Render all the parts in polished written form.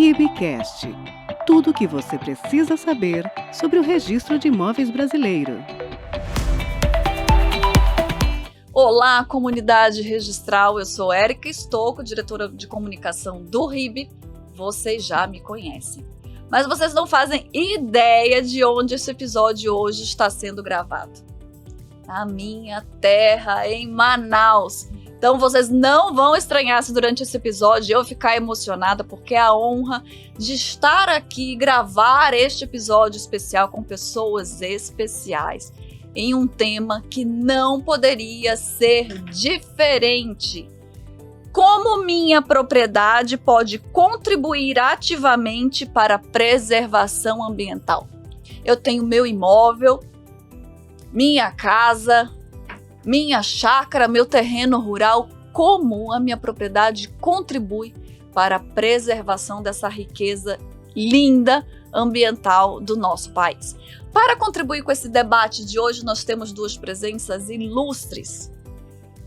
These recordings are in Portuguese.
RIBcast. Tudo o que você precisa saber sobre o registro de imóveis brasileiro. Olá, comunidade registral. Eu sou Érica Stocco, diretora de comunicação do RIB. Vocês já me conhecem. Mas vocês não fazem ideia de onde esse episódio hoje está sendo gravado. Na minha terra, em Manaus. Então vocês não vão estranhar se durante esse episódio eu ficar emocionada, porque é a honra de estar aqui e gravar este episódio especial com pessoas especiais, em um tema que não poderia ser diferente. Como minha propriedade pode contribuir ativamente para a preservação ambiental? Eu tenho meu imóvel, minha casa, minha chácara, meu terreno rural. Como a minha propriedade contribui para a preservação dessa riqueza linda ambiental do nosso país? Para contribuir com esse debate de hoje, nós temos duas presenças ilustres.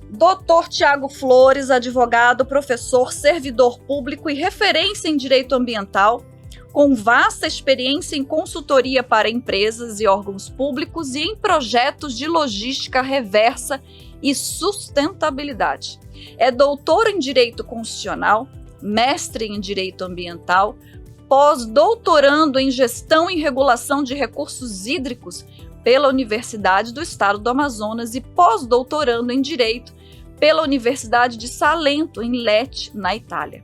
Dr. Tiago Flores, advogado, professor, servidor público e referência em direito ambiental, com vasta experiência em consultoria para empresas e órgãos públicos e em projetos de logística reversa e sustentabilidade. É doutor em Direito Constitucional, mestre em Direito Ambiental, pós-doutorando em Gestão e Regulação de Recursos Hídricos pela Universidade do Estado do Amazonas e pós-doutorando em Direito pela Universidade de Salento, em Lecce, na Itália.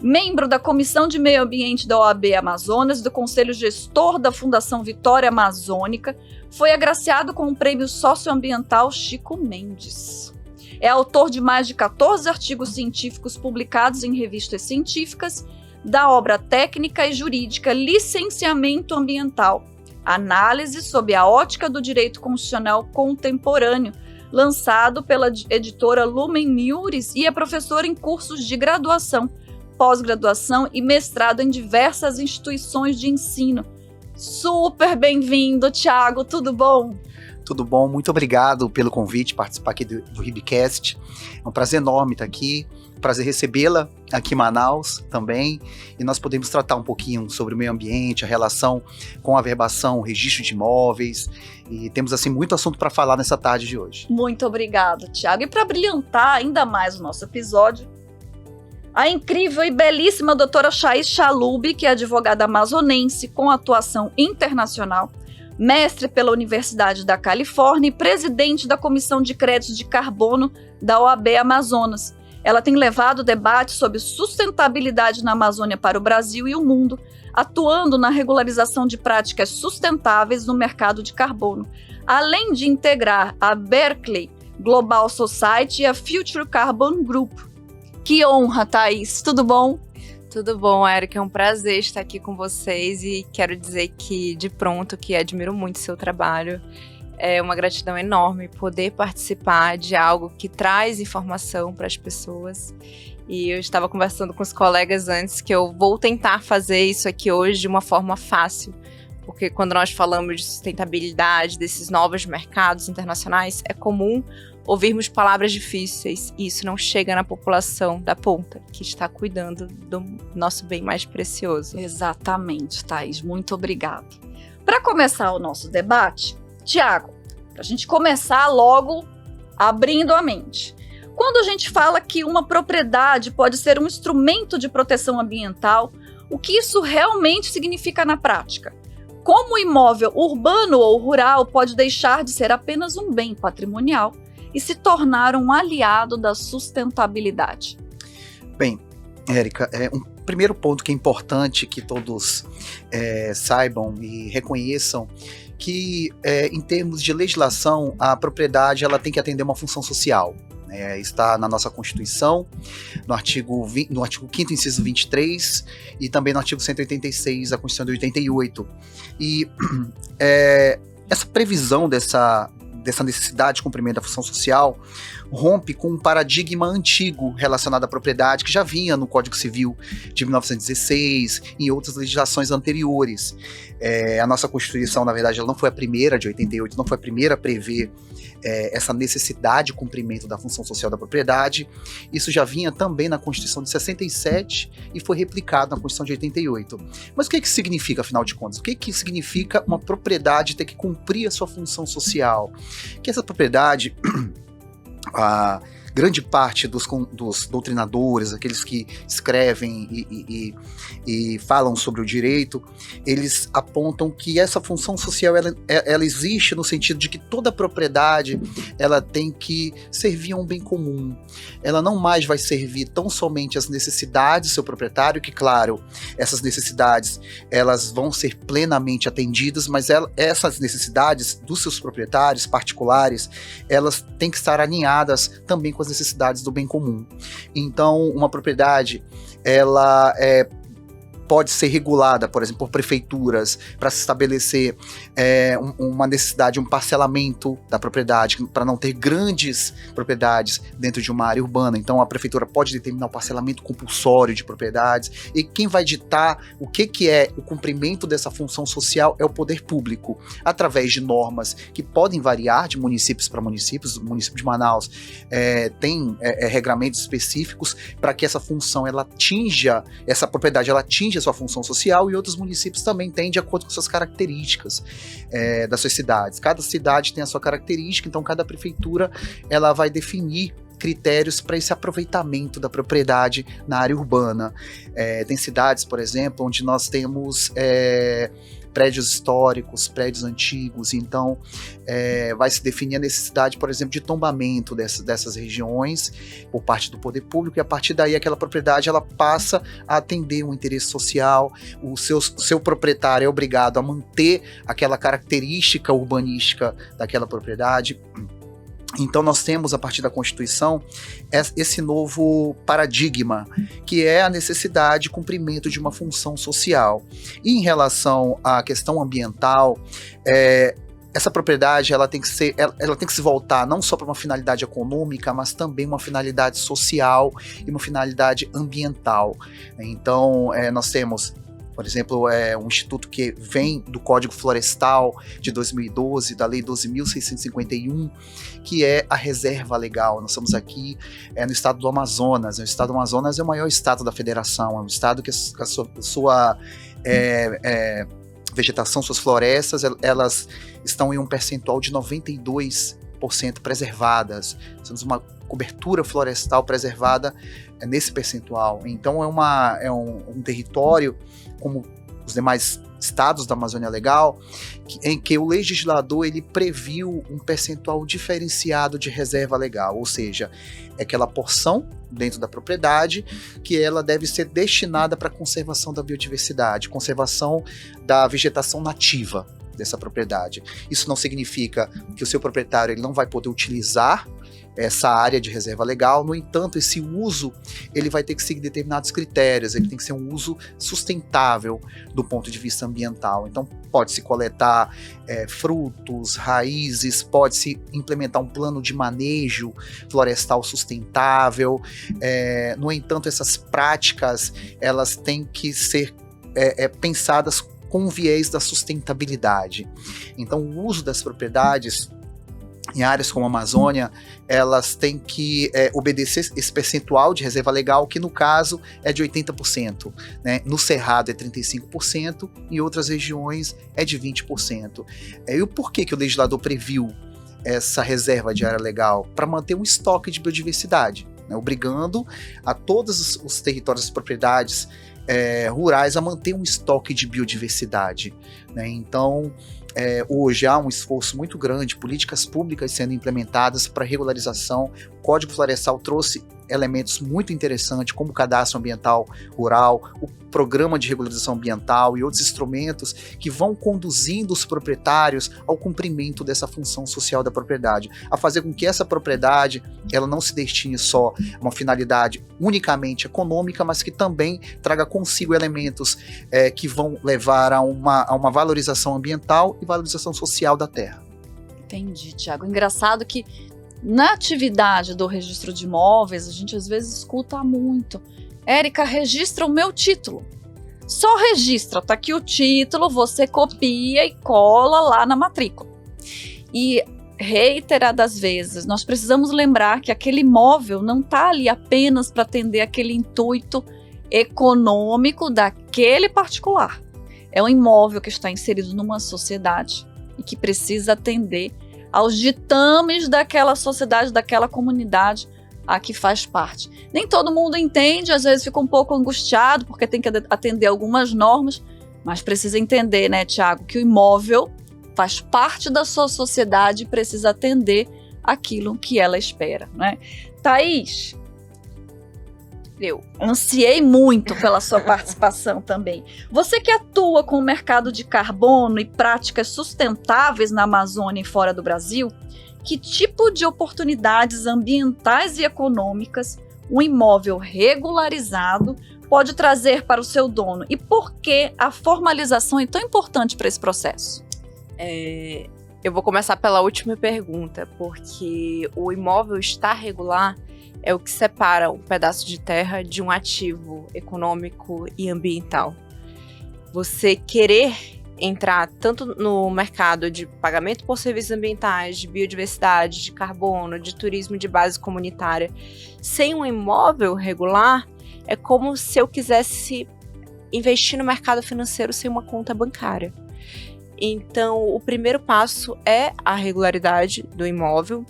Membro da Comissão de Meio Ambiente da OAB Amazonas e do Conselho Gestor da Fundação Vitória Amazônica, foi agraciado com o Prêmio Socioambiental Chico Mendes. É autor de mais de 14 artigos científicos publicados em revistas científicas, da obra técnica e jurídica Licenciamento Ambiental, Análise sob a ótica do direito constitucional contemporâneo, lançado pela editora Lumen Iuris, e é professor em cursos de graduação, pós-graduação e mestrado em diversas instituições de ensino. Super bem-vindo, Tiago, tudo bom? Tudo bom, muito obrigado pelo convite, participar aqui do RIBcast. É um prazer enorme estar aqui, prazer recebê-la aqui em Manaus também, e nós podemos tratar um pouquinho sobre o meio ambiente, a relação com a averbação, o registro de imóveis, e temos assim muito assunto para falar nessa tarde de hoje. Muito obrigado, Tiago. E para brilhantar ainda mais o nosso episódio, a incrível e belíssima doutora Chais Chalub, que é advogada amazonense com atuação internacional, mestre pela Universidade da Califórnia e presidente da Comissão de Créditos de Carbono da OAB Amazonas. Ela tem levado debates sobre sustentabilidade na Amazônia para o Brasil e o mundo, atuando na regularização de práticas sustentáveis no mercado de carbono, além de integrar a Berkeley Global Society e a Future Carbon Group. Que honra, Thaís! Tudo bom? Tudo bom, Érica. É um prazer estar aqui com vocês e quero dizer que, de pronto, que admiro muito o seu trabalho. É uma gratidão enorme poder participar de algo que traz informação para as pessoas. E eu estava conversando com os colegas antes que eu vou tentar fazer isso aqui hoje de uma forma fácil, porque quando nós falamos de sustentabilidade, desses novos mercados internacionais, é comum ouvirmos palavras difíceis e isso não chega na população da ponta, que está cuidando do nosso bem mais precioso. Exatamente, Thaís. Muito obrigada. Para começar o nosso debate, Tiago, para a gente começar logo abrindo a mente. Quando a gente fala que uma propriedade pode ser um instrumento de proteção ambiental, o que isso realmente significa na prática? Como o imóvel urbano ou rural pode deixar de ser apenas um bem patrimonial e se tornar um aliado da sustentabilidade? Bem, Érica, um primeiro ponto que é importante que todos saibam e reconheçam que, em termos de legislação, a propriedade ela tem que atender uma função social. Está na nossa Constituição, no artigo 5º, inciso 23, e também no artigo 186 da Constituição de 88. E essa previsão dessa necessidade de cumprimento da função social rompe com um paradigma antigo relacionado à propriedade que já vinha no Código Civil de 1916 e em outras legislações anteriores. A nossa Constituição, na verdade, ela não foi a primeira, de 88, não foi a primeira a prever essa necessidade de cumprimento da função social da propriedade. Isso já vinha também na Constituição de 67 e foi replicado na Constituição de 88. Mas o que significa, afinal de contas? O que significa uma propriedade ter que cumprir a sua função social? Que essa propriedade, a grande parte dos doutrinadores, aqueles que escrevem e falam sobre o direito, eles apontam que essa função social ela existe no sentido de que toda propriedade ela tem que servir a um bem comum. Ela não mais vai servir tão somente às necessidades do seu proprietário, que claro, essas necessidades elas vão ser plenamente atendidas, mas essas necessidades dos seus proprietários particulares, elas têm que estar alinhadas também com as necessidades do bem comum. Então, uma propriedade, ela pode ser regulada, por exemplo, por prefeituras, para se estabelecer uma necessidade, um parcelamento da propriedade, para não ter grandes propriedades dentro de uma área urbana. Então, a prefeitura pode determinar o parcelamento compulsório de propriedades, e quem vai ditar o que é o cumprimento dessa função social é o poder público, através de normas que podem variar de municípios para municípios. O município de Manaus tem regramentos específicos para que essa função, essa propriedade ela atinja sua função social, e outros municípios também têm, de acordo com suas características das suas cidades. Cada cidade tem a sua característica, então cada prefeitura ela vai definir critérios para esse aproveitamento da propriedade na área urbana. Tem cidades, por exemplo, onde nós temos prédios históricos, prédios antigos, então vai se definir a necessidade, por exemplo, de tombamento dessas regiões por parte do poder público, e a partir daí aquela propriedade ela passa a atender um interesse social. O seu proprietário é obrigado a manter aquela característica urbanística daquela propriedade. Então nós temos, a partir da Constituição, esse novo paradigma, que é a necessidade de cumprimento de uma função social. E em relação à questão ambiental, essa propriedade ela tem que se voltar não só para uma finalidade econômica, mas também uma finalidade social e uma finalidade ambiental. Então nós temos, por exemplo, um instituto que vem do Código Florestal de 2012, da Lei 12.651, que é a reserva legal. Nós estamos aqui no estado do Amazonas. O estado do Amazonas é o maior estado da federação, é um estado que a sua vegetação, suas florestas, elas estão em um percentual de 92% preservadas. Temos uma cobertura florestal preservada nesse percentual. Então é um território, como os demais estados da Amazônia Legal, em que o legislador ele previu um percentual diferenciado de reserva legal, ou seja, é aquela porção dentro da propriedade que ela deve ser destinada para a conservação da biodiversidade, conservação da vegetação nativa dessa propriedade. Isso não significa que o seu proprietário ele não vai poder utilizar essa área de reserva legal. No entanto, esse uso ele vai ter que seguir determinados critérios, ele tem que ser um uso sustentável do ponto de vista ambiental. Então pode-se coletar frutos, raízes, pode-se implementar um plano de manejo florestal sustentável. No entanto, essas práticas elas têm que ser pensadas com o viés da sustentabilidade. Então o uso das propriedades em áreas como a Amazônia, elas têm que obedecer esse percentual de reserva legal, que no caso é de 80%. Né? No Cerrado é 35%, em outras regiões é de 20%. E o porquê que o legislador previu essa reserva de área legal? Para manter um estoque de biodiversidade, né? Obrigando a todos os territórios, as propriedades rurais a manter um estoque de biodiversidade. Né? Então, hoje há um esforço muito grande, políticas públicas sendo implementadas para regularização. O Código Florestal trouxe elementos muito interessantes, como o cadastro ambiental rural, o programa de regularização ambiental e outros instrumentos que vão conduzindo os proprietários ao cumprimento dessa função social da propriedade, a fazer com que essa propriedade ela não se destine só a uma finalidade unicamente econômica, mas que também traga consigo elementos que vão levar a uma valorização ambiental e valorização social da terra. Entendi, Tiago. Engraçado que na atividade do registro de imóveis, a gente às vezes escuta muito: Érica, registra o meu título. Só registra, tá aqui o título, você copia e cola lá na matrícula. E reiteradas vezes, nós precisamos lembrar que aquele imóvel não está ali apenas para atender aquele intuito econômico daquele particular. É um imóvel que está inserido numa sociedade e que precisa atender aos ditames daquela sociedade, daquela comunidade a que faz parte. Nem todo mundo entende, às vezes fica um pouco angustiado porque tem que atender algumas normas, mas precisa entender, né, Tiago, que o imóvel faz parte da sua sociedade e precisa atender aquilo que ela espera, né? Thaís, eu ansiei muito pela sua participação também. Você que atua com o mercado de carbono e práticas sustentáveis na Amazônia e fora do Brasil, que tipo de oportunidades ambientais e econômicas um imóvel regularizado pode trazer para o seu dono? E por que a formalização é tão importante para esse processo? Eu vou começar pela última pergunta, porque o imóvel estar regular é o que separa um pedaço de terra de um ativo econômico e ambiental. Você querer entrar tanto no mercado de pagamento por serviços ambientais, de biodiversidade, de carbono, de turismo de base comunitária, sem um imóvel regular, é como se eu quisesse investir no mercado financeiro sem uma conta bancária. Então, o primeiro passo é a regularidade do imóvel.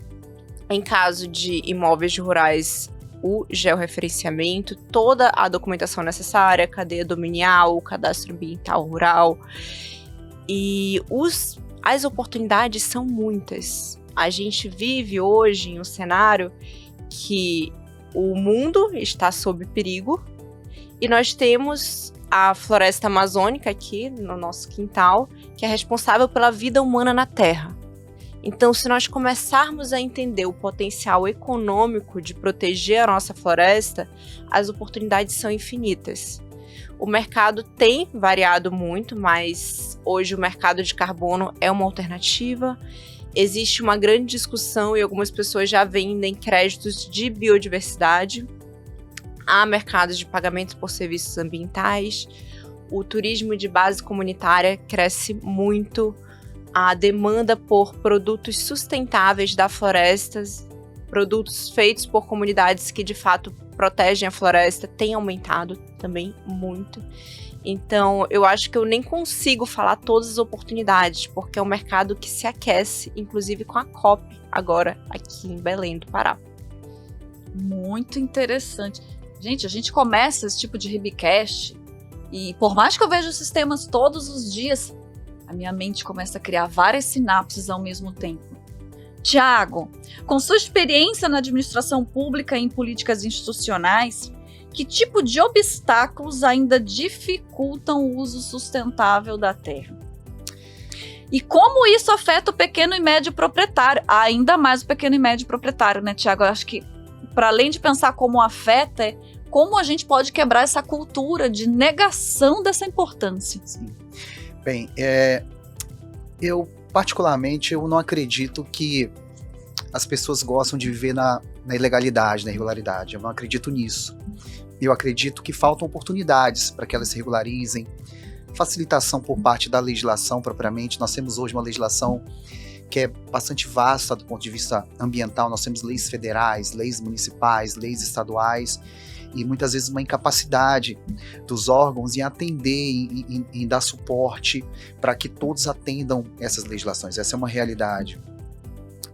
Em caso de imóveis rurais, o georreferenciamento, toda a documentação necessária, cadeia dominial, o cadastro ambiental rural. E as oportunidades são muitas. A gente vive hoje em um cenário que o mundo está sob perigo e nós temos a floresta amazônica aqui no nosso quintal, que é responsável pela vida humana na Terra. Então, se nós começarmos a entender o potencial econômico de proteger a nossa floresta, as oportunidades são infinitas. O mercado tem variado muito, mas hoje o mercado de carbono é uma alternativa. Existe uma grande discussão e algumas pessoas já vendem créditos de biodiversidade. Há mercados de pagamento por serviços ambientais. O turismo de base comunitária cresce muito. A demanda por produtos sustentáveis da floresta, produtos feitos por comunidades que de fato protegem a floresta, tem aumentado também muito. Então, eu acho que eu nem consigo falar todas as oportunidades, porque é um mercado que se aquece, inclusive com a COP agora aqui em Belém do Pará. Muito interessante. Gente, a gente começa esse tipo de Ribcast e por mais que eu veja os sistemas todos os dias, a minha mente começa a criar várias sinapses ao mesmo tempo. Tiago, com sua experiência na administração pública e em políticas institucionais, que tipo de obstáculos ainda dificultam o uso sustentável da terra? E como isso afeta o pequeno e médio proprietário? Ainda mais o pequeno e médio proprietário, né, Tiago? Eu acho que, para além de pensar como afeta, é como a gente pode quebrar essa cultura de negação dessa importância. Sim. Bem, eu particularmente eu não acredito que as pessoas gostam de viver na ilegalidade, na irregularidade. Eu não acredito nisso. Eu acredito que faltam oportunidades para que elas se regularizem, facilitação por parte da legislação propriamente. Nós temos hoje uma legislação que é bastante vasta do ponto de vista ambiental. Nós temos leis federais, leis municipais, leis estaduais, e muitas vezes uma incapacidade dos órgãos em atender, em dar suporte para que todos atendam essas legislações. Essa é uma realidade.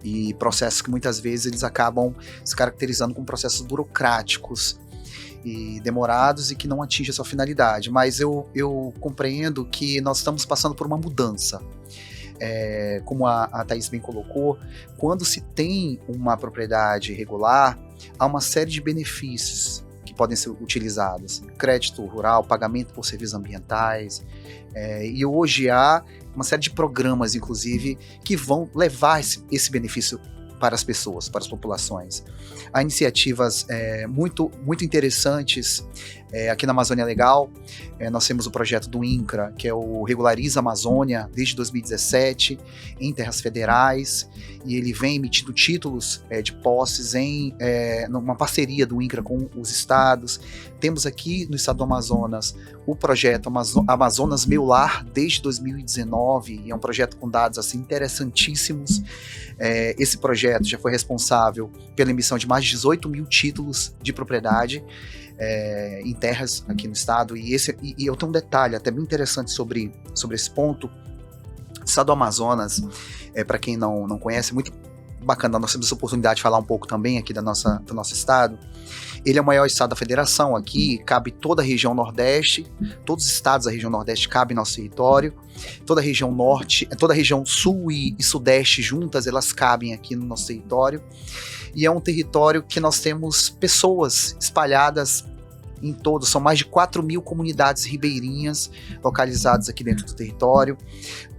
E processos que muitas vezes eles acabam se caracterizando como processos burocráticos e demorados e que não atingem a sua finalidade. Mas eu compreendo que nós estamos passando por uma mudança. Como a Thaís bem colocou, quando se tem uma propriedade regular, há uma série de benefícios que podem ser utilizados. Crédito rural, pagamento por serviços ambientais, e hoje há uma série de programas, inclusive, que vão levar esse benefício para as pessoas, para as populações. Há iniciativas muito, muito interessantes Aqui na Amazônia Legal, nós temos o projeto do INCRA, que é o Regulariza Amazônia, desde 2017, em terras federais, e ele vem emitindo títulos de posses numa parceria do INCRA com os estados. Temos aqui no estado do Amazonas o projeto Amazonas Meu Lar, desde 2019, e é um projeto com dados assim, interessantíssimos. Esse projeto já foi responsável pela emissão de mais de 18 mil títulos de propriedade em terras aqui no estado, e eu tenho um detalhe até bem interessante sobre esse ponto. O estado do Amazonas, para quem não conhece, é muito bacana, nós temos essa oportunidade de falar um pouco também aqui do nosso estado. Ele é o maior estado da federação aqui, cabe toda a região Nordeste, todos os estados da região Nordeste cabem no nosso território, toda a região Norte, toda a região Sul e Sudeste juntas, elas cabem aqui no nosso território, e é um território que nós temos pessoas espalhadas em todo, são mais de 4 mil comunidades ribeirinhas localizadas aqui dentro do território,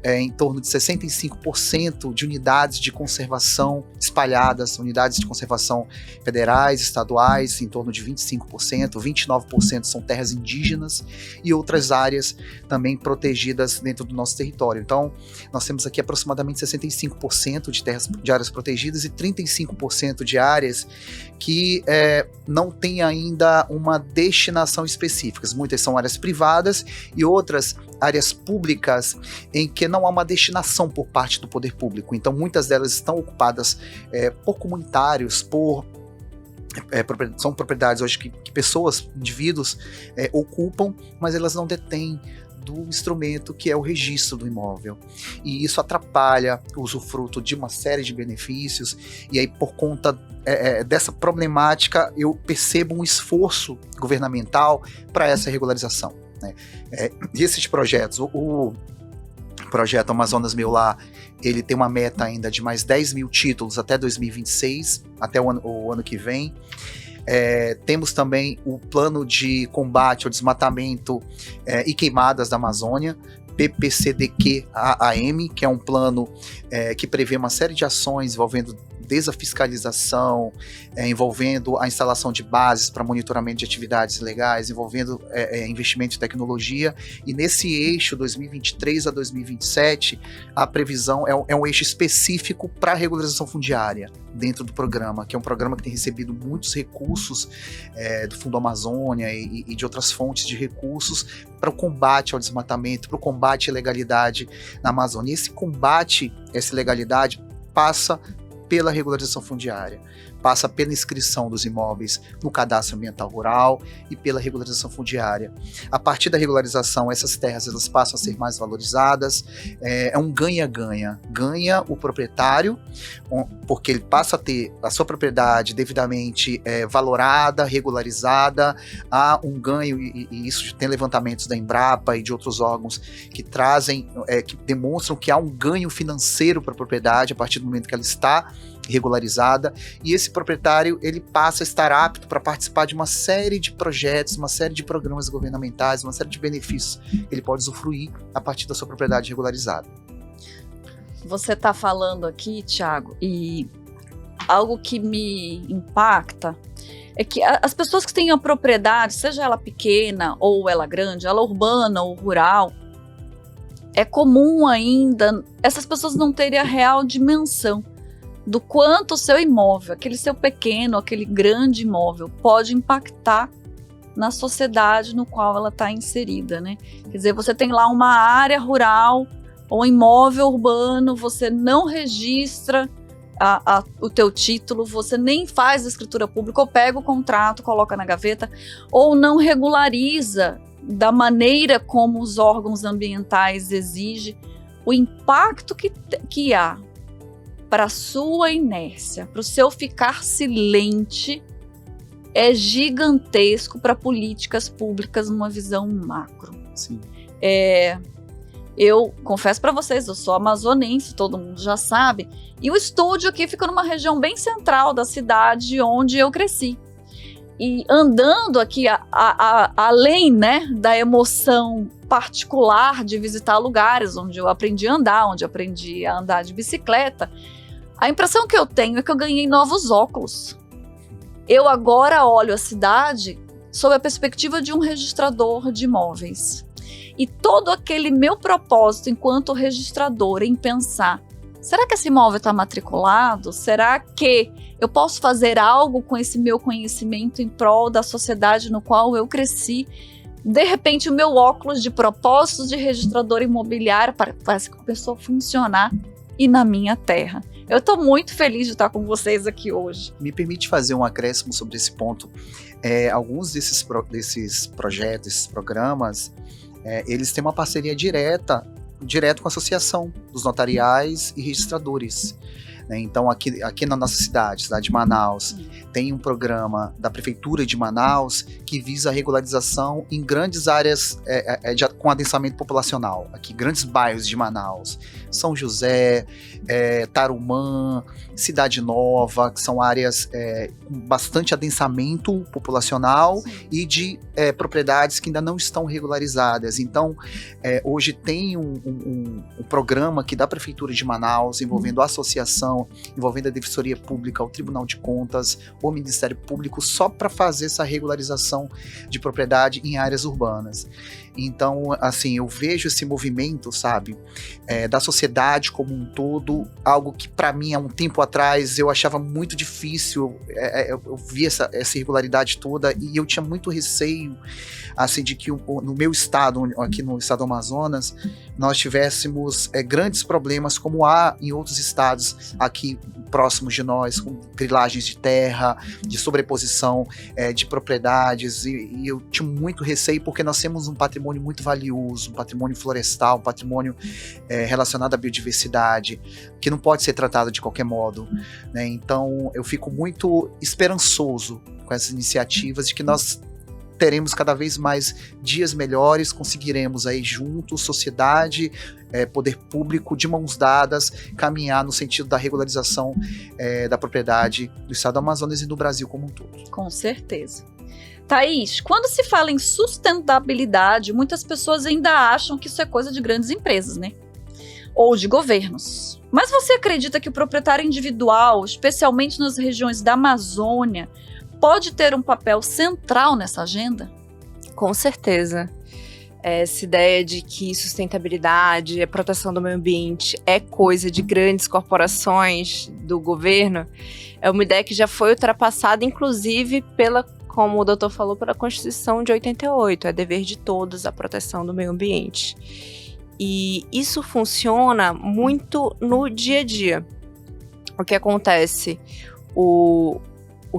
em torno de 65% de unidades de conservação espalhadas, unidades de conservação federais, estaduais, em torno de 25%, 29% são terras indígenas e outras áreas também protegidas dentro do nosso território. Então, nós temos aqui aproximadamente 65% de áreas protegidas e 35% de áreas que não têm ainda uma destinação específica. Muitas são áreas privadas e outras áreas públicas em que não há uma destinação por parte do poder público. Então, muitas delas estão ocupadas por comunitários, são propriedades hoje que pessoas, indivíduos ocupam, mas elas não detêm do instrumento que é o registro do imóvel. E isso atrapalha o usufruto de uma série de benefícios, e aí por conta dessa problemática eu percebo um esforço governamental para essa regularização, né? E esses projetos, o projeto Amazonas Meu Lar, ele tem uma meta ainda de mais 10 mil títulos até 2026, até o ano que vem. Temos também o plano de combate ao desmatamento e queimadas da Amazônia, PPCDQ-AM, que é um plano que prevê uma série de ações envolvendo desde a fiscalização, envolvendo a instalação de bases para monitoramento de atividades ilegais, envolvendo investimento em tecnologia, e nesse eixo 2023 a 2027, a previsão é um eixo específico para a regularização fundiária dentro do programa, que é um programa que tem recebido muitos recursos do Fundo Amazônia e de outras fontes de recursos para o combate ao desmatamento, para o combate à ilegalidade na Amazônia. E esse combate, essa ilegalidade, passa pela regularização fundiária, passa pela inscrição dos imóveis no cadastro ambiental rural e pela regularização fundiária. A partir da regularização, essas terras elas passam a ser mais valorizadas, é um ganha-ganha. Ganha o proprietário, porque ele passa a ter a sua propriedade devidamente valorada, regularizada, há um ganho, e isso tem levantamentos da Embrapa e de outros órgãos que trazem, que demonstram que há um ganho financeiro para a propriedade a partir do momento que ela está regularizada, e esse proprietário ele passa a estar apto para participar de uma série de projetos, uma série de programas governamentais, uma série de benefícios que ele pode usufruir a partir da sua propriedade regularizada. Você está falando aqui, Thiago, e algo que me impacta é que as pessoas que têm a propriedade, seja ela pequena ou ela grande, ela urbana ou rural, é comum ainda essas pessoas não terem a real dimensão do quanto o seu imóvel, aquele seu pequeno, aquele grande imóvel, pode impactar na sociedade no qual ela está inserida, né? Quer dizer, você tem lá uma área rural ou um imóvel urbano, você não registra o teu título, você nem faz a escritura pública, ou pega o contrato, coloca na gaveta, ou não regulariza da maneira como os órgãos ambientais exigem. O impacto que há para a sua inércia, para o seu ficar silente, é gigantesco para políticas públicas numa visão macro. Sim. Eu confesso para vocês, eu sou amazonense, todo mundo já sabe, e o estúdio aqui fica numa região bem central da cidade onde eu cresci. E andando aqui, além, né, da emoção particular de visitar lugares onde eu aprendi a andar, onde eu aprendi a andar de bicicleta, a impressão que eu tenho é que eu ganhei novos óculos. Eu agora olho a cidade sob a perspectiva de um registrador de imóveis. E todo aquele meu propósito enquanto registradora em pensar, será que esse imóvel está matriculado? Será que eu posso fazer algo com esse meu conhecimento em prol da sociedade no qual eu cresci? De repente, o meu óculos de propósitos de registrador imobiliário parece que começou a funcionar e na minha terra. Eu estou muito feliz de estar com vocês aqui hoje. Me permite fazer um acréscimo sobre esse ponto. Alguns desses projetos, esses programas, eles têm uma parceria direto com a Associação dos Notariais e Registradores. Então, aqui na nossa cidade de Manaus, tem um programa da Prefeitura de Manaus que visa a regularização em grandes áreas com adensamento populacional. Aqui, grandes bairros de Manaus. São José, Tarumã, Cidade Nova, que são áreas com bastante adensamento populacional. Sim. E de propriedades que ainda não estão regularizadas. Então, hoje tem um programa aqui da Prefeitura de Manaus envolvendo a associação, envolvendo a Defensoria Pública, o Tribunal de Contas, o Ministério Público, só para fazer essa regularização de propriedade em áreas urbanas. Então, assim, eu vejo esse movimento, sabe, da sociedade como um todo, algo que para mim, há um tempo atrás, eu achava muito difícil, eu vi essa irregularidade toda e eu tinha muito receio, assim, de que no meu estado, aqui no estado do Amazonas, nós tivéssemos grandes problemas como há em outros estados aqui próximos de nós, com grilagens de terra, de sobreposição de propriedades, e eu tinha muito receio porque nós temos um patrimônio muito valioso, um patrimônio florestal, um patrimônio relacionado à biodiversidade, que não pode ser tratado de qualquer modo, né? Então eu fico muito esperançoso com essas iniciativas de que nós teremos cada vez mais dias melhores, conseguiremos aí juntos, sociedade, poder público, de mãos dadas, caminhar no sentido da regularização da propriedade do estado do Amazonas e do Brasil como um todo. Com certeza. Thaís, quando se fala em sustentabilidade, muitas pessoas ainda acham que isso é coisa de grandes empresas, né? Ou de governos. Mas você acredita que o proprietário individual, especialmente nas regiões da Amazônia, pode ter um papel central nessa agenda? Com certeza. Essa ideia de que sustentabilidade, a proteção do meio ambiente é coisa de grandes corporações do governo, é uma ideia que já foi ultrapassada, inclusive como o doutor falou, pela Constituição de 88, é dever de todos a proteção do meio ambiente. E isso funciona muito no dia a dia. O que acontece? O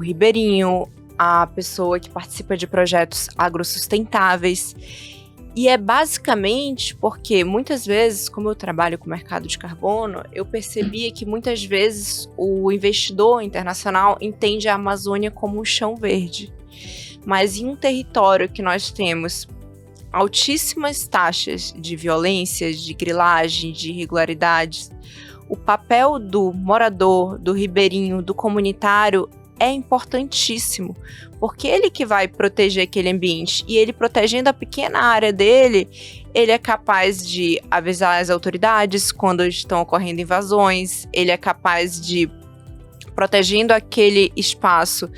ribeirinho, a pessoa que participa de projetos agrossustentáveis. E é basicamente porque muitas vezes, como eu trabalho com o mercado de carbono, eu percebia que muitas vezes o investidor internacional entende a Amazônia como um chão verde. Mas em um território que nós temos altíssimas taxas de violências, de grilagem, de irregularidades, o papel do morador, do ribeirinho, do comunitário é importantíssimo, porque ele que vai proteger aquele ambiente, e ele protegendo a pequena área dele, ele é capaz de avisar as autoridades quando estão ocorrendo invasões, ele é capaz de, protegendo aquele espaço,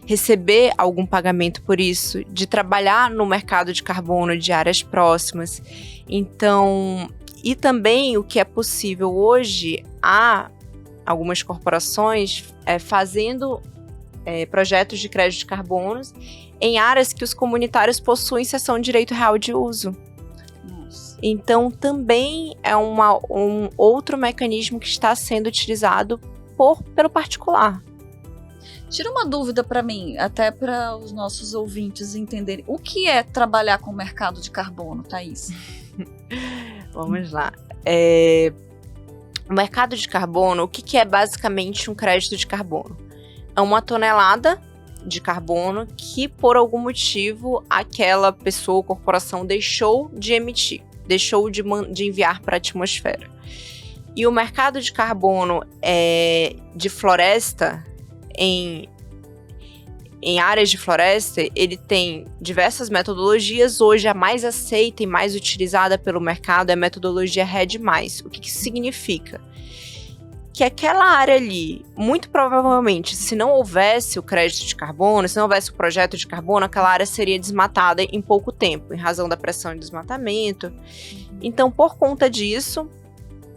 receber algum pagamento por isso, de trabalhar no mercado de carbono de áreas próximas. Então, e também o que é possível hoje, há algumas corporações fazendo projetos de crédito de carbono em áreas que os comunitários possuem cessão de direito real de uso. Nossa. Então, também é um outro mecanismo que está sendo utilizado pelo particular. Tira uma dúvida para mim, até para os nossos ouvintes entenderem. O que é trabalhar com o mercado de carbono, Thaís? Vamos lá. O mercado de carbono, o que é basicamente um crédito de carbono? É uma tonelada de carbono que, por algum motivo, aquela pessoa ou corporação deixou de emitir, deixou de enviar para a atmosfera. E o mercado de carbono de floresta, em áreas de floresta, ele tem diversas metodologias. Hoje, a mais aceita e mais utilizada pelo mercado é a metodologia REDD+. O que isso significa? que aquela área ali, muito provavelmente, se não houvesse o crédito de carbono, se não houvesse o projeto de carbono, aquela área seria desmatada em pouco tempo, em razão da pressão de desmatamento. Então, por conta disso,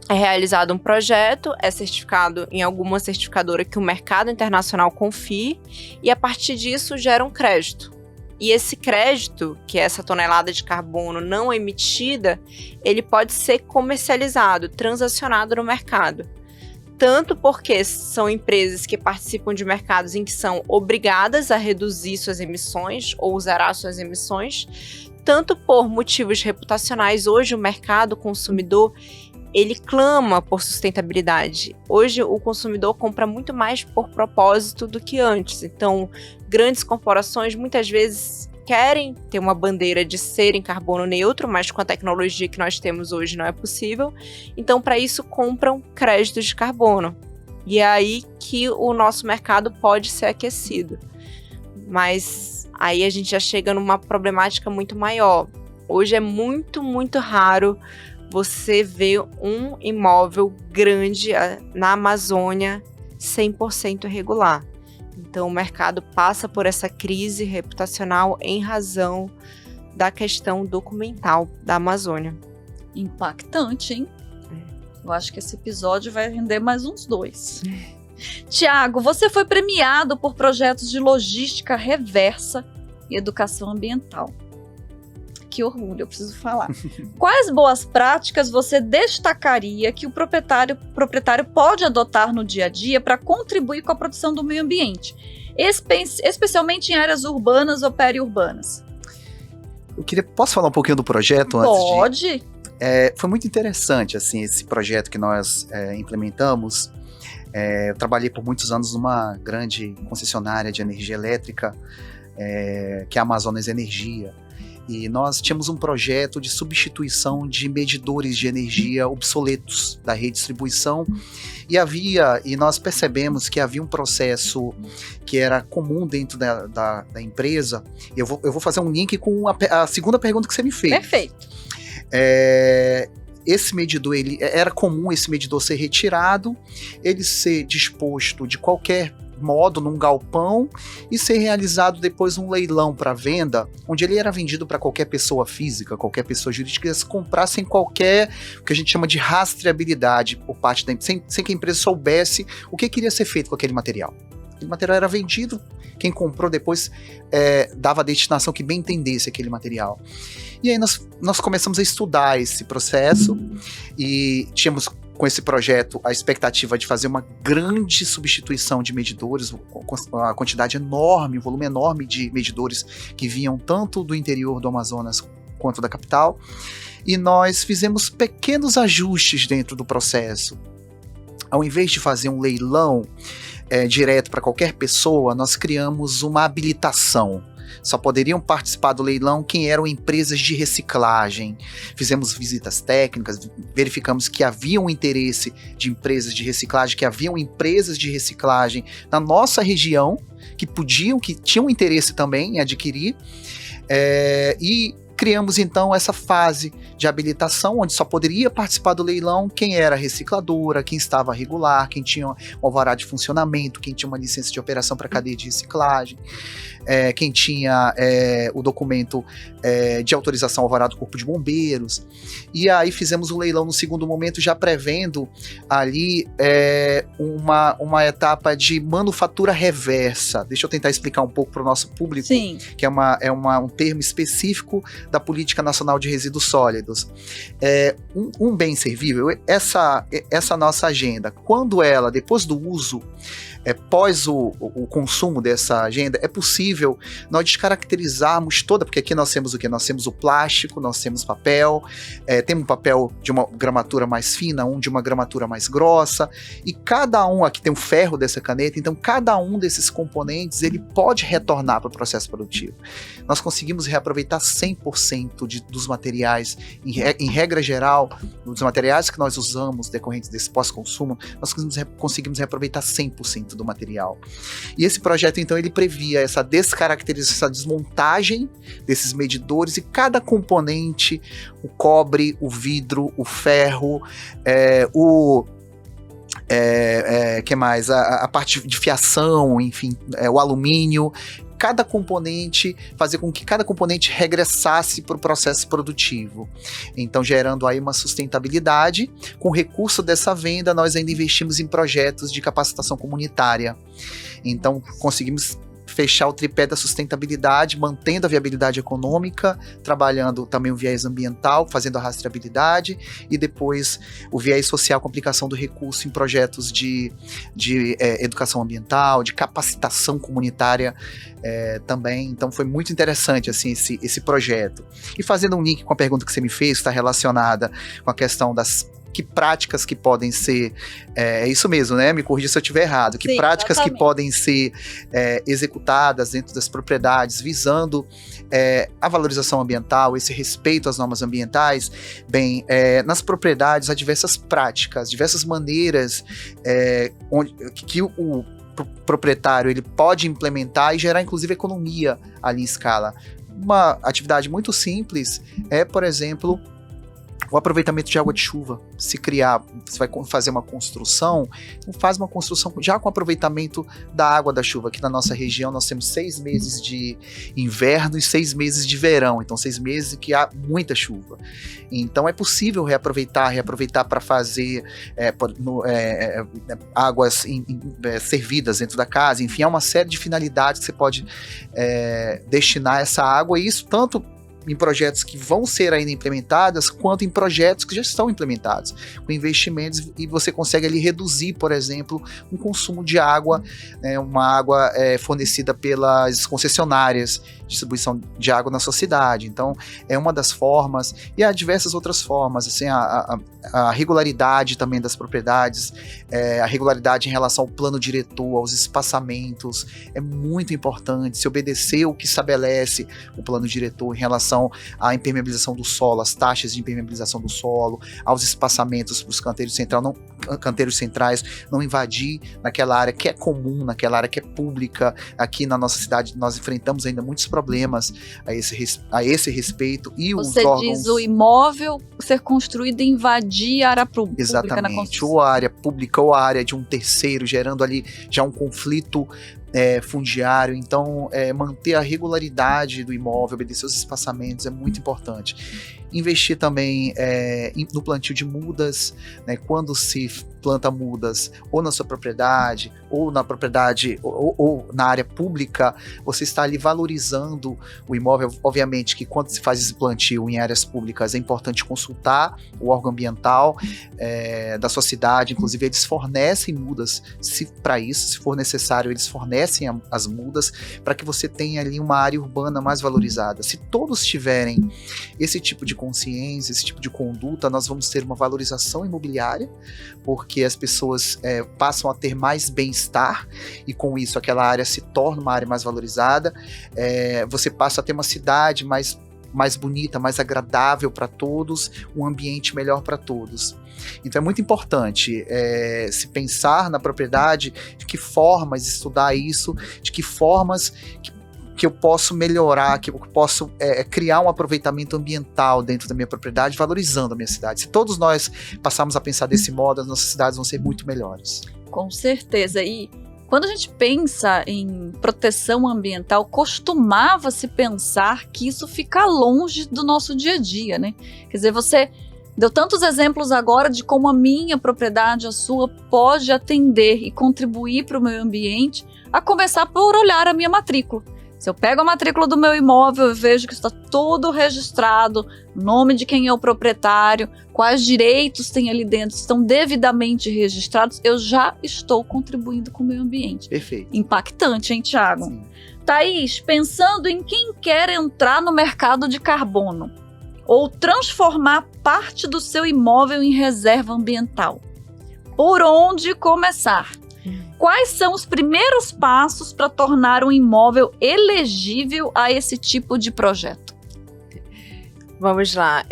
é realizado um projeto, é certificado em alguma certificadora que o mercado internacional confie, e a partir disso gera um crédito. E esse crédito, que é essa tonelada de carbono não emitida, ele pode ser comercializado, transacionado no mercado. Tanto porque são empresas que participam de mercados em que são obrigadas a reduzir suas emissões ou zerar suas emissões, tanto por motivos reputacionais. Hoje o mercado consumidor, ele clama por sustentabilidade. Hoje o consumidor compra muito mais por propósito do que antes. Então, grandes corporações muitas vezes querem ter uma bandeira de serem carbono neutro, mas com a tecnologia que nós temos hoje não é possível. Então, para isso, compram créditos de carbono. E é aí que o nosso mercado pode ser aquecido. Mas aí a gente já chega numa problemática muito maior. Hoje é muito, muito raro você ver um imóvel grande na Amazônia 100% regular. Então, o mercado passa por essa crise reputacional em razão da questão documental da Amazônia. Impactante, hein? Eu acho que esse episódio vai render mais uns 2. Tiago, você foi premiado por projetos de logística reversa e educação ambiental. Que orgulho, eu preciso falar. Quais boas práticas você destacaria que o proprietário pode adotar no dia a dia para contribuir com a proteção do meio ambiente, especialmente em áreas urbanas ou periurbanas? Posso falar um pouquinho do projeto? Pode. Foi muito interessante assim, esse projeto que nós implementamos. Eu trabalhei por muitos anos numa grande concessionária de energia elétrica, que é a Amazonas Energia. E nós tínhamos um projeto de substituição de medidores de energia obsoletos da rede de distribuição, e nós percebemos que havia um processo que era comum dentro da empresa. Eu vou fazer um link com a segunda pergunta que você me fez. Perfeito. Esse medidor, era comum esse medidor ser retirado, ele ser disposto de qualquer modo num galpão e ser realizado depois um leilão para venda, onde ele era vendido para qualquer pessoa física, qualquer pessoa jurídica, que comprar sem qualquer, o que a gente chama de rastreabilidade por parte da empresa, sem que a empresa soubesse o que queria ser feito com aquele material. Aquele material era vendido, quem comprou depois dava a destinação que bem entendesse aquele material. E aí nós começamos a estudar esse processo e tínhamos com esse projeto a expectativa de fazer uma grande substituição de medidores, a quantidade enorme, um volume enorme de medidores que vinham tanto do interior do Amazonas quanto da capital, e nós fizemos pequenos ajustes dentro do processo. Ao invés de fazer um leilão direto para qualquer pessoa, nós criamos uma habilitação. Só poderiam participar do leilão quem eram empresas de reciclagem. Fizemos visitas técnicas, verificamos que havia um interesse de empresas de reciclagem, que haviam empresas de reciclagem na nossa região que tinham interesse também em adquirir, e criamos então essa fase de habilitação, onde só poderia participar do leilão quem era recicladora, quem estava regular, quem tinha um alvará de funcionamento, quem tinha uma licença de operação para cadeia de reciclagem, quem tinha o documento de autorização alvará do Corpo de Bombeiros. E aí fizemos o leilão no segundo momento, já prevendo ali uma etapa de manufatura reversa. Deixa eu tentar explicar um pouco para o nosso público. Sim. Que é um termo específico da Política Nacional de Resíduos Sólidos. Um bem servível, essa nossa agenda, quando ela, depois do uso, pós o consumo dessa agenda, é possível nós descaracterizarmos toda, porque aqui nós temos o quê? Nós temos o plástico, nós temos papel, temos um papel de uma gramatura mais fina, um de uma gramatura mais grossa, e cada um, aqui tem o ferro dessa caneta, então cada um desses componentes, ele pode retornar para o processo produtivo. Nós conseguimos reaproveitar 100% dos materiais, em regra geral, dos materiais que nós usamos decorrentes desse pós-consumo, nós conseguimos reaproveitar 100% do material. E esse projeto, então, ele previa essa descaracterização, essa desmontagem desses medidores, e cada componente, o cobre, o vidro, o ferro, Que mais? A parte de fiação, enfim, o alumínio. Cada componente, fazer com que cada componente regressasse para o processo produtivo. Então, gerando aí uma sustentabilidade. Com o recurso dessa venda, nós ainda investimos em projetos de capacitação comunitária. Então, conseguimos fechar o tripé da sustentabilidade, mantendo a viabilidade econômica, trabalhando também o viés ambiental, fazendo a rastreabilidade, e depois o viés social com aplicação do recurso em projetos de educação ambiental, de capacitação comunitária também. Então foi muito interessante assim, esse projeto. E fazendo um link com a pergunta que você me fez, está relacionada com a questão das práticas que podem ser, é isso mesmo, né? Me corrija se eu estiver errado. Que práticas que podem ser executadas dentro das propriedades, visando a valorização ambiental, esse respeito às normas ambientais. Bem, nas propriedades há diversas práticas, diversas maneiras que o proprietário ele pode implementar e gerar, inclusive, economia ali em escala. Uma atividade muito simples por exemplo, o aproveitamento de água de chuva. Se criar, você vai fazer uma construção, faz uma construção já com aproveitamento da água da chuva. Aqui na nossa região nós temos 6 meses de inverno e 6 meses de verão, então 6 meses em que há muita chuva. Então é possível reaproveitar para fazer águas servidas dentro da casa. Enfim, há uma série de finalidades que você pode destinar essa água, e isso tanto em projetos que vão ser ainda implementados, quanto em projetos que já estão implementados, com investimentos, e você consegue ali reduzir, por exemplo, o consumo de água, uma água fornecida pelas concessionárias de distribuição de água na sua cidade. Então, é uma das formas, e há diversas outras formas, assim, a regularidade também das propriedades, a regularidade em relação ao plano diretor, aos espaçamentos, é muito importante se obedecer o que estabelece o plano diretor em relação à impermeabilização do solo, as taxas de impermeabilização do solo, aos espaçamentos para os canteiros centrais, não invadir naquela área que é comum, naquela área que é pública. Aqui na nossa cidade nós enfrentamos ainda muitos problemas a esse respeito. E você diz o imóvel ser construído e invadir a área pública. Exatamente, ou a área pública ou a área de um terceiro, gerando ali já um conflito fundiário. Então, manter a regularidade do imóvel, obedecer os espaçamentos é muito importante. Investir também no plantio de mudas, né, quando se planta mudas ou na sua propriedade, ou na propriedade, ou na área pública, você está ali valorizando o imóvel. Obviamente que quando se faz esse plantio em áreas públicas é importante consultar o órgão ambiental da sua cidade. Inclusive eles fornecem mudas para isso, se for necessário eles fornecem as mudas para que você tenha ali uma área urbana mais valorizada. Se todos tiverem esse tipo de consciência, esse tipo de conduta, nós vamos ter uma valorização imobiliária, porque as pessoas passam a ter mais bem-estar, e com isso aquela área se torna uma área mais valorizada. Você passa a ter uma cidade mais bonita, mais agradável para todos, um ambiente melhor para todos. Então é muito importante se pensar na propriedade, de que formas estudar isso, de que formas que eu posso melhorar, que eu posso criar um aproveitamento ambiental dentro da minha propriedade, valorizando a minha cidade. Se todos nós passarmos a pensar desse modo, as nossas cidades vão ser muito melhores. Com certeza. E quando a gente pensa em proteção ambiental, costumava-se pensar que isso fica longe do nosso dia a dia, né? Quer dizer, você deu tantos exemplos agora de como a minha propriedade, a sua, pode atender e contribuir para o meio ambiente, a começar por olhar a minha matrícula. Se eu pego a matrícula do meu imóvel e vejo que está tudo registrado, nome de quem é o proprietário, quais direitos tem ali dentro, estão devidamente registrados, eu já estou contribuindo com o meio ambiente. Perfeito. Impactante, hein, Thiago? Sim. Thaís, pensando em quem quer entrar no mercado de carbono ou transformar parte do seu imóvel em reserva ambiental, por onde começar? Quais são os primeiros passos para tornar um imóvel elegível a esse tipo de projeto? Vamos lá.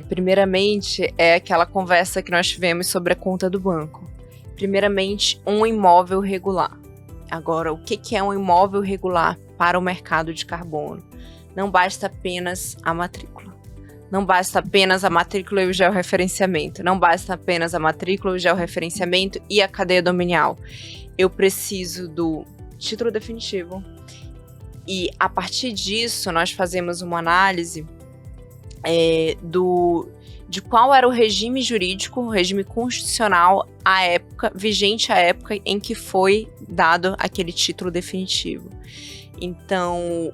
Primeiramente, aquela conversa que nós tivemos sobre a conta do banco. Primeiramente, um imóvel regular. Agora, o que é um imóvel regular para o mercado de carbono? Não basta apenas a matrícula. Não basta apenas a matrícula e o georreferenciamento. Não basta apenas a matrícula, o georreferenciamento e a cadeia dominial. Eu preciso do título definitivo. E a partir disso, nós fazemos uma análise de qual era o regime jurídico, o regime constitucional vigente à época em que foi dado aquele título definitivo. Então,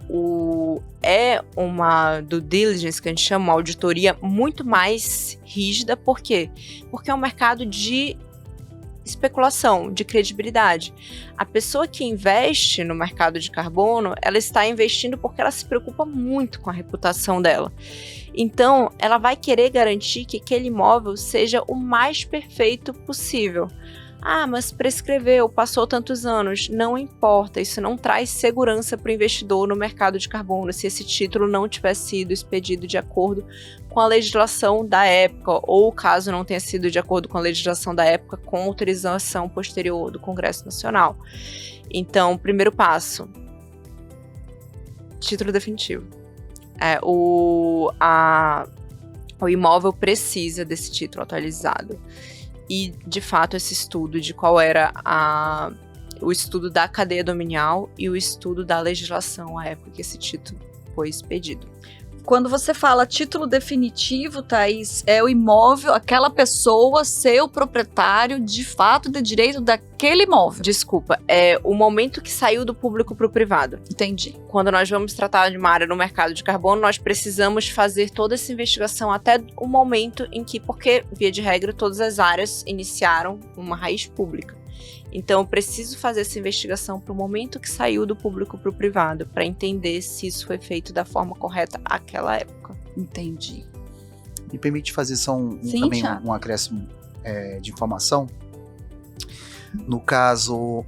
é uma due diligence, que a gente chama, uma auditoria muito mais rígida. Por quê? Porque é um mercado de especulação, de credibilidade. A pessoa que investe no mercado de carbono, ela está investindo porque ela se preocupa muito com a reputação dela. Então, ela vai querer garantir que aquele imóvel seja o mais perfeito possível. Ah, mas prescreveu, passou tantos anos. Não importa, isso não traz segurança para o investidor no mercado de carbono se esse título não tiver sido expedido de acordo com a legislação da época, ou caso não tenha sido de acordo com a legislação da época, com autorização posterior do Congresso Nacional. Então, primeiro passo, título definitivo. O imóvel precisa desse título atualizado. E, de fato, esse estudo de qual era o estudo da cadeia dominial e o estudo da legislação à época que esse título foi expedido. Quando você fala título definitivo, Thaís, é o imóvel, aquela pessoa ser o proprietário de fato de direito daquele imóvel. Desculpa, é o momento que saiu do público para o privado. Entendi. Quando nós vamos tratar de uma área no mercado de carbono, nós precisamos fazer toda essa investigação até o momento em que, porque, via de regra, todas as áreas iniciaram uma raiz pública. Então, eu preciso fazer essa investigação para o momento que saiu do público para o privado, para entender se isso foi feito da forma correta àquela época. Entendi. Me permite fazer só também um acréscimo de informação. No caso,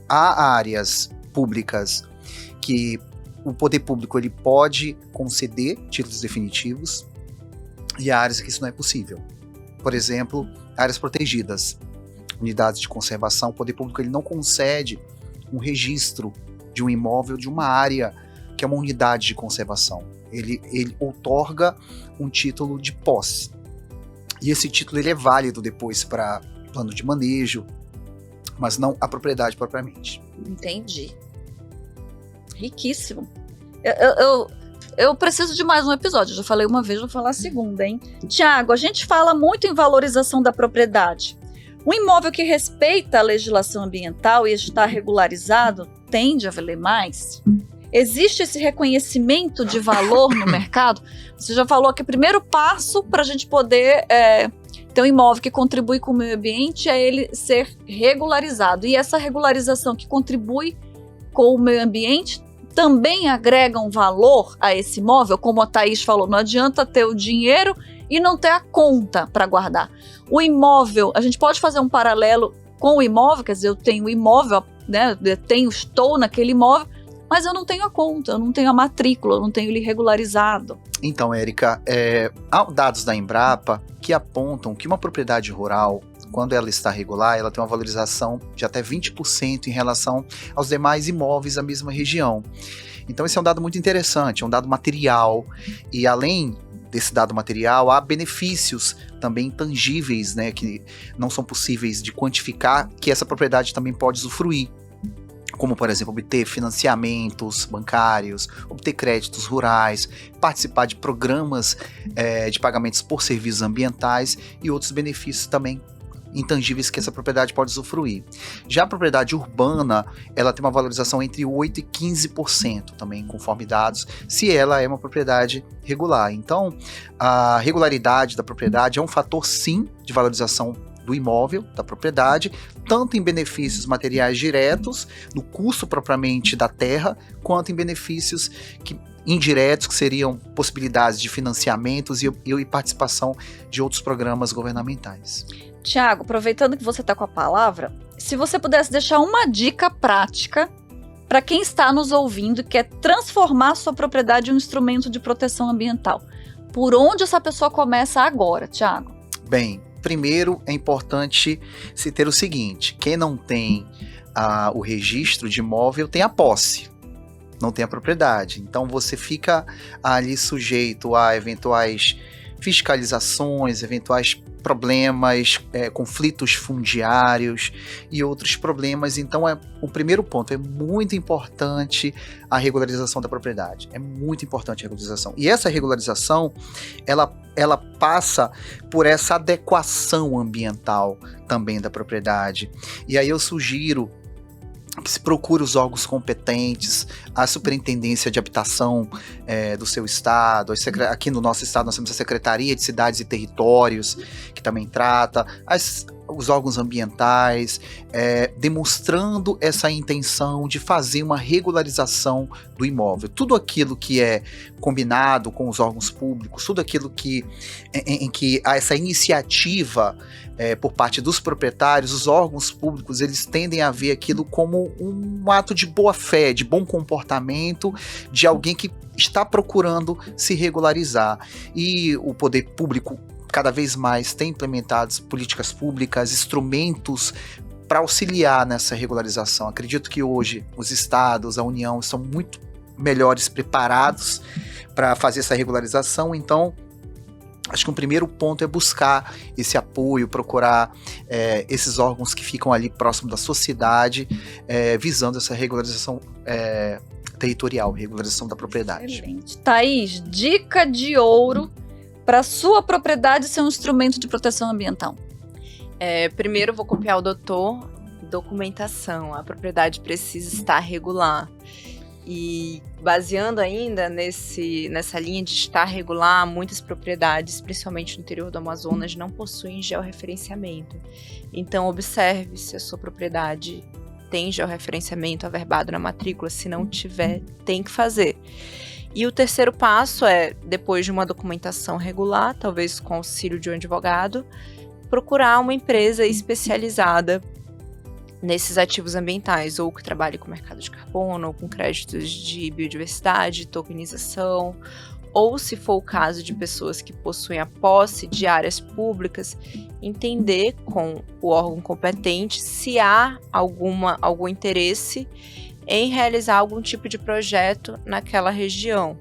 há áreas públicas que o poder público ele pode conceder títulos definitivos e há áreas que isso não é possível. Por exemplo, áreas protegidas. Unidades de conservação, o poder público ele não concede um registro de um imóvel, de uma área que é uma unidade de conservação. Ele outorga um título de posse. E esse título ele é válido depois para plano de manejo, mas não a propriedade propriamente. Entendi. Riquíssimo. Eu preciso de mais um episódio. Eu já falei uma vez, vou falar a segunda, hein? Tiago, a gente fala muito em valorização da propriedade. Um imóvel que respeita a legislação ambiental e está regularizado tende a valer mais? Existe esse reconhecimento de valor no mercado? Você já falou que o primeiro passo para a gente poder ter um imóvel que contribui com o meio ambiente é ele ser regularizado. E essa regularização que contribui com o meio ambiente também agrega um valor a esse imóvel? Como a Thaís falou, não adianta ter o dinheiro e não ter a conta para guardar. O imóvel, a gente pode fazer um paralelo com o imóvel, quer dizer, eu tenho o imóvel, né, estou naquele imóvel, mas eu não tenho a conta, eu não tenho a matrícula, eu não tenho ele regularizado. Então, Érica, há dados da Embrapa que apontam que uma propriedade rural, quando ela está regular, ela tem uma valorização de até 20% em relação aos demais imóveis da mesma região. Então, esse é um dado muito interessante, é um dado material, e além desse dado material, há benefícios também intangíveis, né, que não são possíveis de quantificar, que essa propriedade também pode usufruir, como, por exemplo, obter financiamentos bancários, obter créditos rurais, participar de programas de pagamentos por serviços ambientais e outros benefícios também intangíveis que essa propriedade pode usufruir. Já a propriedade urbana, ela tem uma valorização entre 8% e 15% também, conforme dados, se ela é uma propriedade regular. Então, a regularidade da propriedade é um fator, sim, de valorização do imóvel, da propriedade, tanto em benefícios materiais diretos, no custo propriamente da terra, quanto em benefícios indiretos, que seriam possibilidades de financiamentos e participação de outros programas governamentais. Tiago, aproveitando que você está com a palavra, se você pudesse deixar uma dica prática para quem está nos ouvindo e quer transformar sua propriedade em um instrumento de proteção ambiental, por onde essa pessoa começa agora, Tiago? Bem, primeiro é importante se ter o seguinte: quem não tem o registro de imóvel tem a posse. não tem a propriedade. Então você fica ali sujeito a eventuais fiscalizações, eventuais problemas, conflitos fundiários e outros problemas. Então, o primeiro ponto, é muito importante a regularização da propriedade. É muito importante a regularização. E essa regularização, ela passa por essa adequação ambiental também da propriedade. E aí eu sugiro que se procure os órgãos competentes, a Superintendência de Habitação do seu estado, aqui no nosso estado nós temos a Secretaria de Cidades e Territórios, que também trata, os órgãos ambientais, demonstrando essa intenção de fazer uma regularização do imóvel. Tudo aquilo que é combinado com os órgãos públicos, tudo aquilo em que há essa iniciativa por parte dos proprietários, os órgãos públicos, eles tendem a ver aquilo como um ato de boa fé, de bom comportamento, de alguém que está procurando se regularizar. E o poder público cada vez mais tem implementado políticas públicas, instrumentos para auxiliar nessa regularização. Acredito que hoje os estados, a União, estão muito melhores preparados para fazer essa regularização. Então, acho que um primeiro ponto é buscar esse apoio, procurar esses órgãos que ficam ali próximo da sociedade, visando essa regularização territorial, regularização da propriedade. Excelente. Thaís, dica de ouro para sua propriedade ser um instrumento de proteção ambiental. Primeiro, vou copiar o doutor. Documentação. A propriedade precisa estar regular. E baseando ainda nessa linha de estar regular, muitas propriedades, principalmente no interior do Amazonas, não possuem georreferenciamento. Então, observe se a sua propriedade tem georreferenciamento averbado na matrícula. Se não tiver, tem que fazer. E o terceiro passo é, depois de uma documentação regular, talvez com auxílio de um advogado, procurar uma empresa especializada nesses ativos ambientais, ou que trabalhe com mercado de carbono, ou com créditos de biodiversidade, tokenização, ou, se for o caso de pessoas que possuem a posse de áreas públicas, entender com o órgão competente se há algum interesse em realizar algum tipo de projeto naquela região.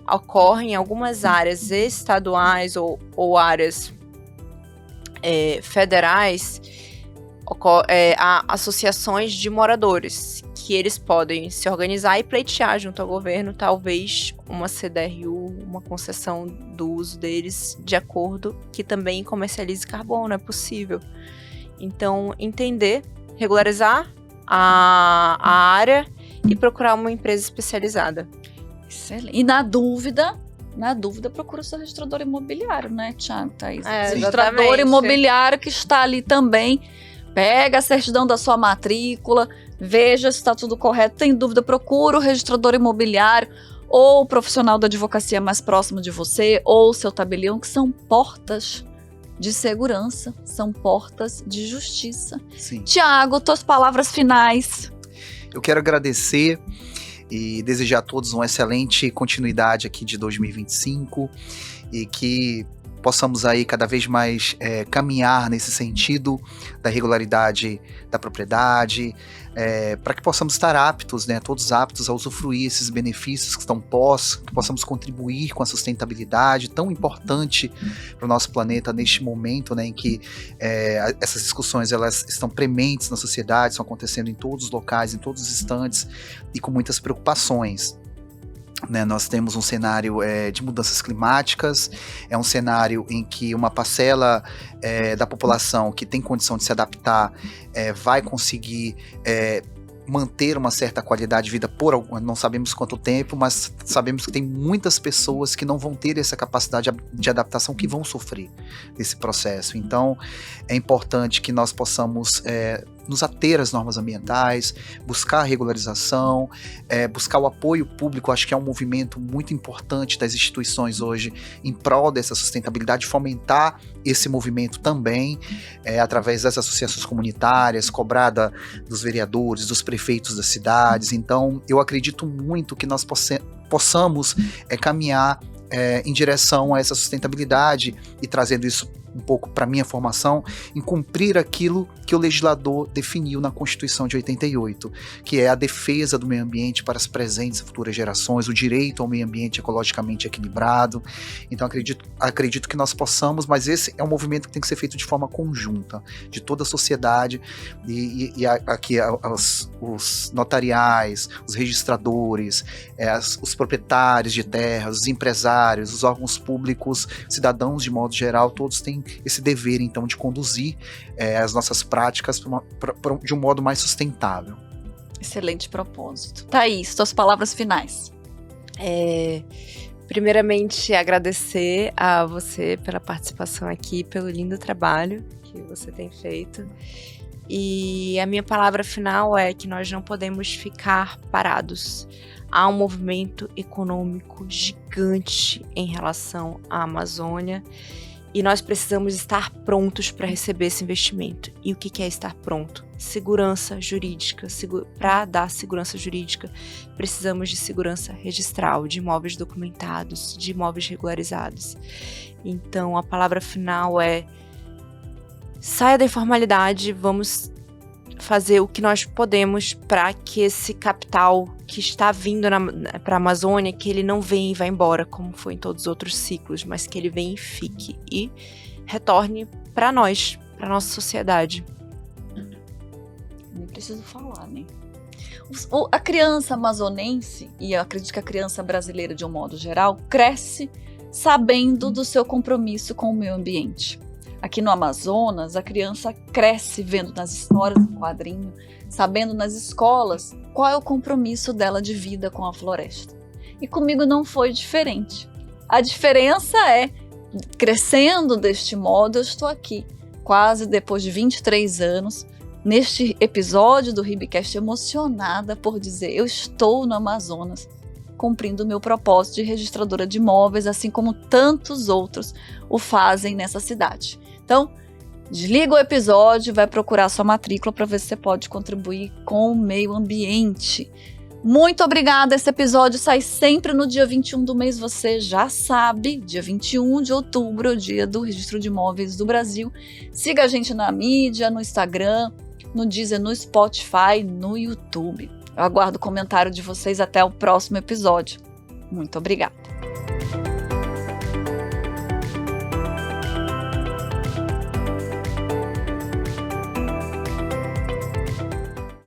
Ocorre em algumas áreas estaduais ou áreas federais, há associações de moradores que eles podem se organizar e pleitear junto ao governo, talvez uma CDRU, uma concessão do uso deles de acordo, que também comercialize carbono, é possível. Então, entender, regularizar a área e procurar uma empresa especializada. Excelente. E na dúvida, procura o seu registrador imobiliário, né, Tiago, Thaís? Registrador exatamente. Imobiliário que está ali também. Pega a certidão da sua matrícula, veja se está tudo correto. Tem dúvida, procura o registrador imobiliário ou o profissional da advocacia mais próximo de você, ou o seu tabelião, que são portas de segurança, são portas de justiça. Sim. Tiago, tuas palavras finais. Eu quero agradecer e desejar a todos uma excelente continuidade aqui de 2025 e que possamos aí cada vez mais caminhar nesse sentido da regularidade da propriedade, para que possamos estar aptos, né, todos aptos a usufruir esses benefícios que estão que possamos contribuir com a sustentabilidade tão importante para o nosso planeta neste momento, né, em que essas discussões elas estão prementes na sociedade, estão acontecendo em todos os locais, em todos os instantes e com muitas preocupações. Nós temos um cenário de mudanças climáticas, é um cenário em que uma parcela da população que tem condição de se adaptar vai conseguir manter uma certa qualidade de vida por não sabemos quanto tempo, mas sabemos que tem muitas pessoas que não vão ter essa capacidade de adaptação, que vão sofrer desse processo. Então é importante que nós possamos nos ater às normas ambientais, buscar a regularização, buscar o apoio público. Acho que é um movimento muito importante das instituições hoje em prol dessa sustentabilidade, fomentar esse movimento também, através das associações comunitárias, cobrada dos vereadores, dos prefeitos das cidades. Então, eu acredito muito que nós possamos caminhar em direção a essa sustentabilidade e trazendo isso um pouco para minha formação, em cumprir aquilo que o legislador definiu na Constituição de 88, que é a defesa do meio ambiente para as presentes e futuras gerações, o direito ao meio ambiente ecologicamente equilibrado. Então acredito que nós possamos, mas esse é um movimento que tem que ser feito de forma conjunta, de toda a sociedade, e aqui os notariais, os registradores, os proprietários de terras, os empresários, os órgãos públicos, cidadãos de modo geral, todos têm esse dever então de conduzir as nossas práticas de um modo mais sustentável. Excelente propósito. Thaís, suas palavras finais. Primeiramente, agradecer a você pela participação aqui, pelo lindo trabalho que você tem feito. E a minha palavra final é que nós não podemos ficar parados. Há um movimento econômico gigante em relação à Amazônia e nós precisamos estar prontos para receber esse investimento. E o que é estar pronto? Segurança jurídica. Para dar segurança jurídica, precisamos de segurança registral, de imóveis documentados, de imóveis regularizados. Então, a palavra final é: saia da informalidade, vamos fazer o que nós podemos para que esse capital que está vindo para a Amazônia, que ele não venha e vá embora, como foi em todos os outros ciclos, mas que ele venha e fique e retorne para nós, para nossa sociedade. Nem preciso falar, né? A criança amazonense, e eu acredito que a criança brasileira de um modo geral, cresce sabendo do seu compromisso com o meio ambiente. Aqui no Amazonas, a criança cresce vendo nas histórias do quadrinho, sabendo nas escolas qual é o compromisso dela de vida com a floresta. E comigo não foi diferente. A diferença é, crescendo deste modo, eu estou aqui, quase depois de 23 anos, neste episódio do Ribcast, emocionada por dizer: eu estou no Amazonas, cumprindo o meu propósito de registradora de imóveis, assim como tantos outros o fazem nessa cidade. Então, desliga o episódio, vai procurar sua matrícula para ver se você pode contribuir com o meio ambiente. Muito obrigada, esse episódio sai sempre no dia 21 do mês, você já sabe, dia 21 de outubro, o dia do Registro de Imóveis do Brasil. Siga a gente na mídia, no Instagram, no Deezer, no Spotify, no YouTube. Eu aguardo o comentário de vocês até o próximo episódio. Muito obrigada.